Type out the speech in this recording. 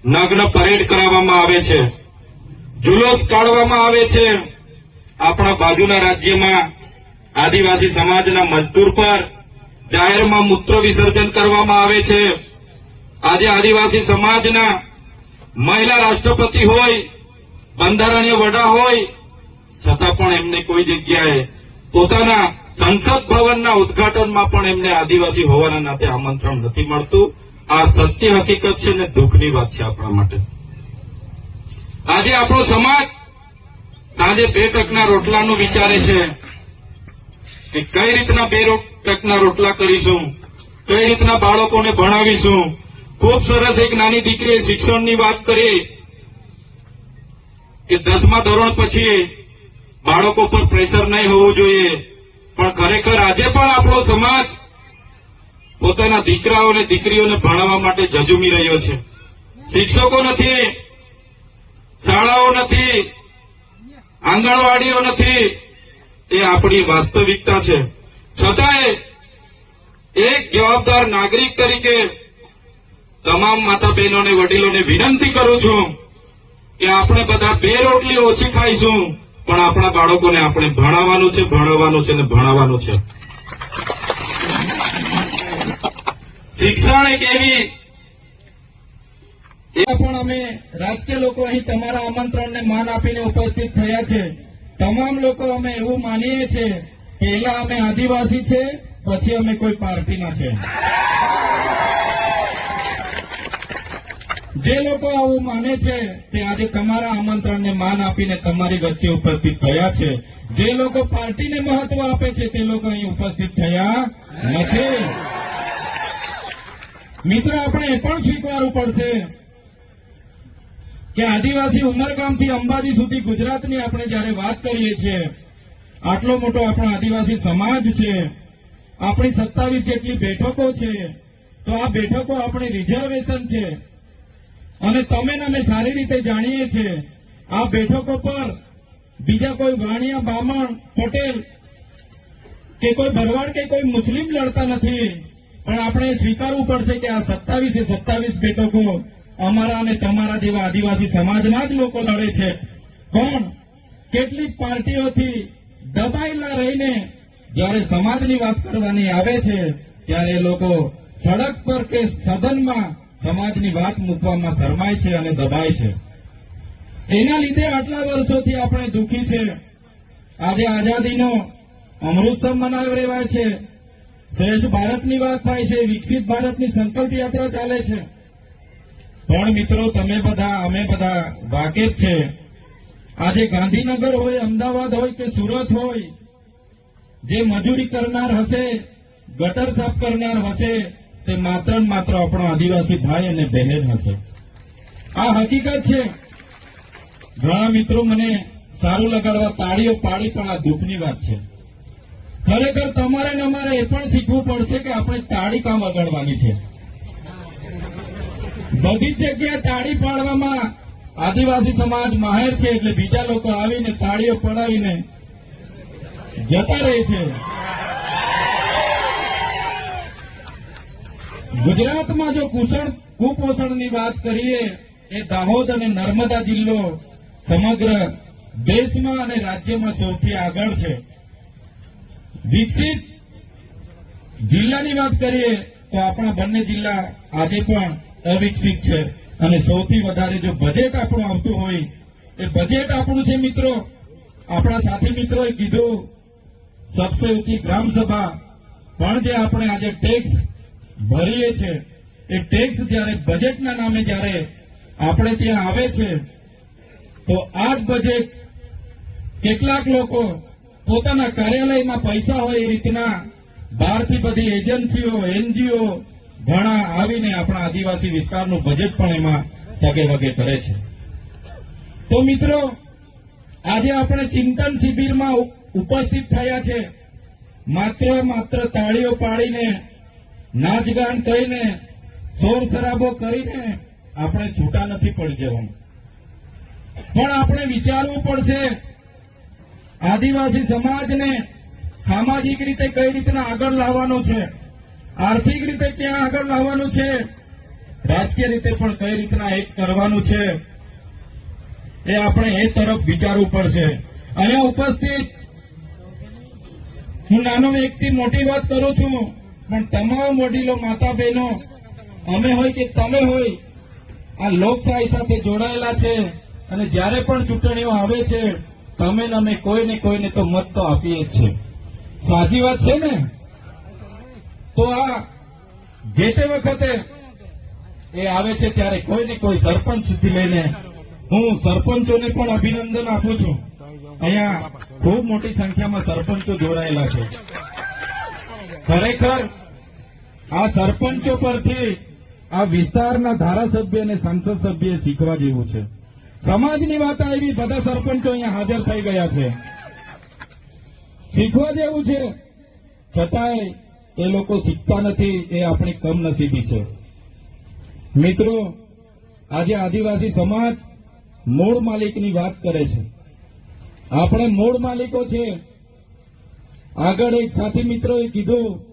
નગ્ન parade કરાવવામાં આવે છે, જુલુસ કાઢવામાં આવે છે. આપણા બાજુના રાજ્યમાં આદિવાસી સમાજના મજદૂર પર જાહેરમાં મૂત્ર વિસર્જન કરવામાં આવે છે. આજે આદિવાસી સમાજના મહિલા રાષ્ટ્રપતિ હોય, બંધારણીય વડા હોય, છતાં પણ એમને કોઈ જગ્યાએ પોતાના સંસદ ભવનના ઉદઘાટનમાં પણ એમને આદિવાસી હોવાના નાતે આમંત્રણ નથી મળતું. આ સત્ય હકીકત છે ને દુઃખની વાત છે આપણા માટે. આજે આપણો સમાજ સાંજે 2 ટકના રોટલાનું વિચારે છે કે કઈ રીતના 2 ટકના રોટલા કરીશું, કઈ રીતના બાળકોને ભણાવીશું. ખૂબ સરસ એક નાની દીકરીએ શિક્ષણની વાત કરી કે 10મા ધોરણ પછી બાળકો પર પ્રેશર નહીં હોવું જોઈએ, પણ ખરેખર આજે પણ આપણો સમાજ પોતાના દીકરાઓને દીકરીઓને ભણાવવા માટે ઝઝૂમી રહ્યો છે. શિક્ષકો નથી, શાળાઓ નથી, આંગણવાડીઓ નથી. એ આપણી વાસ્તવિકતા છે. છતાંય એક જવાબદાર નાગરિક તરીકે તમામ માતા બહેનોને, વડીલોને વિનંતી કરું છું કે આપણે બધા 2 રોટલી ઓછી ખાઈશું, પણ આપણા બાળકોને આપણે ભણાવવાનું છે, ભણાવવાનું છે ને ભણાવવાનું છે. શિક્ષણ એક એવી પણ અમે રાજકીય લોકો અહીં તમારા આમંત્રણને માન આપીને ઉપસ્થિત થયા છે. તમામ લોકો અમે એવું માનીએ છીએ પહેલા અમે આદિવાસી છે, પછી અમે કોઈ પાર્ટીના છે. જે લોકો આવું માને છે તે આજે તમારા આમંત્રણને માન આપીને તમારી વચ્ચે ઉપસ્થિત થયા છે. જે લોકો પાર્ટીને મહત્વ આપે છે તે લોકો અહીં ઉપસ્થિત થયા નથી. મિત્રો, આપણે એ પણ સ્વીકારવું પડશે કે આદિવાસી ઉમરગામથી અંબાજી સુધી ગુજરાતની આપણે જયારે વાત કરીએ છીએ, આટલો મોટો આપણો આદિવાસી સમાજ છે, આપણી 27 જેટલી બેઠકો છે, તો આ બેઠકો આપણી રિઝર્વેશન છે. અને તમે ને અમે સારી રીતે જાણીએ છીએ આ બેઠકો પર બીજા કોઈ વાણિયા, બામણ, પટેલ કે કોઈ ભરવાડ કે કોઈ મુસ્લિમ લડતા નથી. પણ આપણે સ્વીકારવું પડશે કે આ 27 બેઠકો અમારા અને તમારા જેવા આદિવાસી સમાજના જ લોકો લડે છે. પણ કેટલીક પાર્ટીઓથી દબાયેલા રહીને જ્યારે સમાજની વાત કરવાની આવે છે ત્યારે લોકો સડક પર કે સદનમાં સમાજની વાત મૂકવામાં શરમાય છે અને દબાય છે. એના લીધે આટલા વર્ષોથી આપણે દુઃખી છે. આજે આઝાદીનો અમૃતસર મનાવી રહ્યા છે, શ્રેષ્ઠ ભારતની વાત થાય છે, વિકસિત ભારતની સંકલ્પ યાત્રા ચાલે છે. પણ મિત્રો, તમે બધા, અમે બધા વાકેફ છે. આજે ગાંધીનગર હોય, અમદાવાદ હોય કે સુરત હોય, જે મજૂરી કરનાર હશે, ગટર સાફ કરનાર હશે, તે માત્ર ને માત્ર આપણો આદિવાસી ભાઈ અને બહેન હશે. આ હકીકત છે. ઘણા મિત્રો મને સારું લગાડવા તાળીઓ પાડી, પણ આ દુઃખની વાત છે. ખરેખર તમારે ને અમારે એ પણ શીખવું પડશે કે આપણે તાળી કામ વગાડવાની છે. બધી જ જગ્યાએ તાળી પાડવામાં આદિવાસી સમાજ માહેર છે, એટલે બીજા લોકો આવીને તાળીઓ પડાવીને જતા રહે છે. ગુજરાતમાં જો કુપોષણની વાત કરીએ, એ દાહોદ અને નર્મદા જિલ્લો સમગ્ર દેશમાં અને રાજ્યમાં સૌથી આગળ છે. વિકસિત જિલ્લાની વાત કરીએ તો આપણા બંને જિલ્લા આજે પણ અવિકસિત છે. અને સૌથી વધારે જો બજેટ આપણું આવતું હોય, એ બજેટ આપણું છે. મિત્રો, આપણા સાથી મિત્રોએ કીધું સબસે ઊંચી ગ્રામ સભા, પણ જે આપણે આજે ટેક્સ ભરીએ છે, એ ટેક્સ જ્યારે બજેટના નામે જ્યારે આપણે ત્યાં આવે છે, તો આ જ બજેટ કેટલાક લોકો પોતાના કાર્યાલયના પૈસા હોય એ રીતના બહારથી બધી એજન્સીઓ, એનજીઓ ઘણા આવીને આપણા આદિવાસી વિસ્તારનું બજેટ પણ એમાં સગે વગે કરે છે. તો મિત્રો, આજે આપણે ચિંતન શિબિરમાં ઉપસ્થિત થયા છે. માત્ર તાળીઓ પાડીને, નાચગાન કરીને, શોર શરાબો કરીને આપણે છૂટા નથી પડી જવાનું. પણ આપણે વિચારવું પડશે આદિવાસી સમાજને સામાજિક રીતે કઈ રીતના આગળ લાવવાનો છે, આર્થિક રીતે ક્યાં આગળ લાવવાનું છે, રાજકીય રીતે પણ કઈ રીતના એક કરવાનું છે એ આપણે એ તરફ વિચારવું પડશે. અહીંયા ઉપસ્થિત હું નાનો વ્યક્તિ મોટી વાત કરું છું, પણ તમામ વડીલો, માતા બહેનો, અમે હોય કે તમે હોય, આ લોકશાહી સાથે જોડાયેલા છે અને જ્યારે પણ ચૂંટણીઓ આવે છે તમે ને અમે કોઈને કોઈને તો મત તો આપીએ જ છે. સાચી વાત છે ને? તો આ જે તે વખતે એ આવે છે ત્યારે કોઈને કોઈ સરપંચથી લઈને હું સરપંચોને પણ અભિનંદન આપું છું. અહીંયા ખૂબ મોટી સંખ્યામાં સરપંચો જોડાયેલા છે. ખરેખર આ સરપંચો પરથી આ વિસ્તારના ધારાસભ્ય અને સંસદ સભ્ય શીખવા જેવું છે. સમાજની વાત આવી, બધા સરપંચો અહીંયા હાજર થઈ ગયા છે. શીખવા જેવું છે, છતાંય એ લોકો શીખતા નથી. એ આપણી કમનસીબી છે. મિત્રો, આજે આદિવાસી સમાજ મૂળ માલિકની વાત કરે છે. આપણે મૂળ માલિકો છે. આગળ એક સાથી મિત્રોએ કીધું